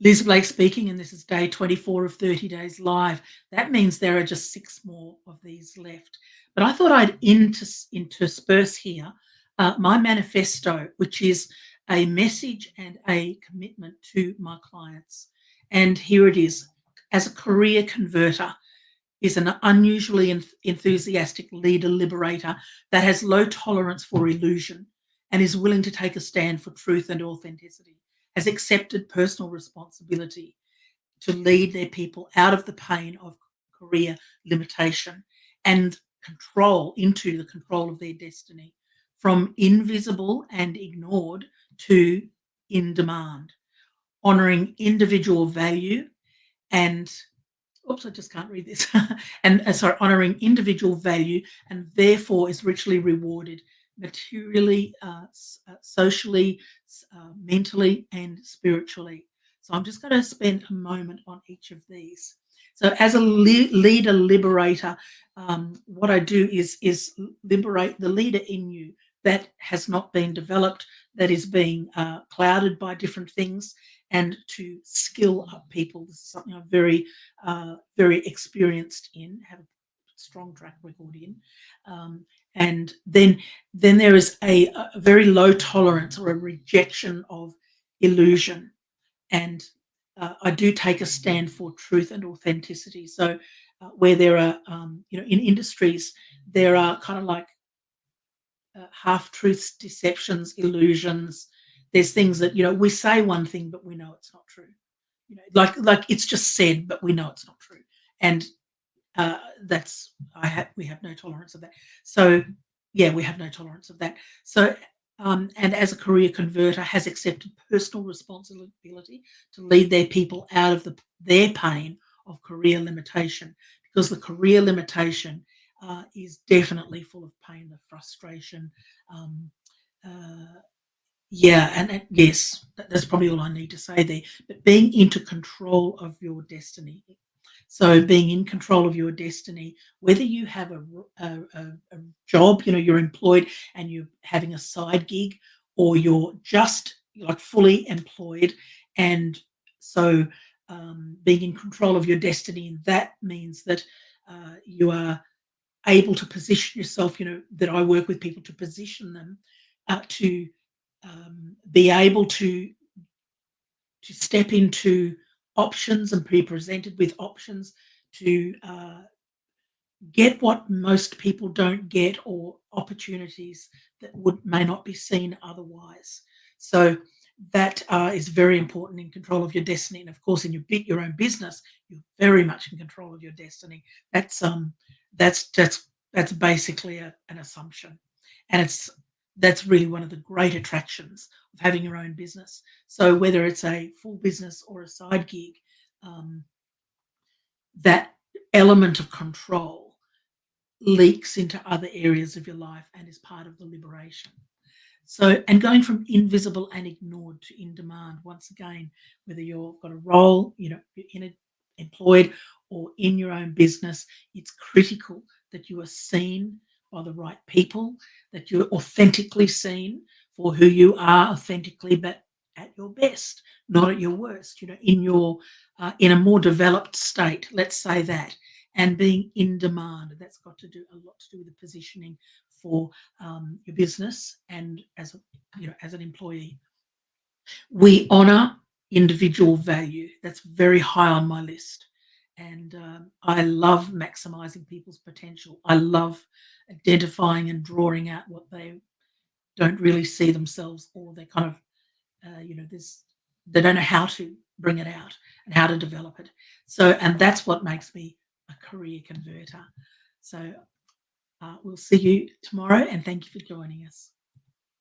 Liz Blake speaking, and this is day 24 of 30 Days Live. That means there are just 6 more of these left. But I thought I'd intersperse here my manifesto, which is a message and a commitment to my clients. And here it is. As a career converter, is an unusually enthusiastic leader liberator that has low tolerance for illusion and is willing to take a stand for truth and authenticity, has accepted personal responsibility to lead their people out of the pain of career limitation and control into the control of their destiny, from invisible and ignored to in demand, honoring individual value and oops, I just can't read this. And sorry, honoring individual value and therefore is richly rewarded materially, socially, mentally, and spiritually. So I'm just going to spend a moment on each of these. So as a leader liberator, what I do is liberate the leader in you that has not been developed, that is being clouded by different things, and to skill up people. This is something I'm very experienced in, have a strong track record in. And then there is a very low tolerance or a rejection of illusion. And I do take a stand for truth and authenticity. So where there are, in industries, there are kind of like half truths, deceptions, illusions. There's things that we say one thing, but we know it's not true. Like it's just said, but we know it's not true, and that's we have no tolerance of that. So yeah, we have no tolerance of that. So and as a career converter, has accepted personal responsibility to lead their people out of their pain of career limitation, because the career limitation is definitely full of pain, the frustration. Um, uh, yeah, and yes, that's probably all I need to say there. But being into control of your destiny. So being in control of your destiny, whether you have a job, you're employed and you're having a side gig, or you're just like fully employed, and so being in control of your destiny, and that means that you are able to position yourself. That I work with people to position them to be able to step into options and be presented with options to get what most people don't get, or opportunities that may not be seen otherwise. So that is very important, in control of your destiny. And of course, in your own business, you're very much in control of your destiny. That's basically an assumption, and that's really one of the great attractions of having your own business. So whether it's a full business or a side gig, um, that element of control leaks into other areas of your life and is part of the liberation. So, and going from invisible and ignored to in demand, once again, whether you've got a role, you're employed or in your own business, it's critical that you are seen by the right people, that you're authentically seen for who you are authentically, but at your best, not at your worst, in a more developed state, let's say that, and being in demand. That's got to do a lot to do with the positioning for your business, and as an employee. We honour individual value. That's very high on my list. And I love maximising people's potential. I love identifying and drawing out what they don't really see themselves, or they kind of, they don't know how to bring it out and how to develop it. So, and that's what makes me a career converter. So we'll see you tomorrow, and thank you for joining us.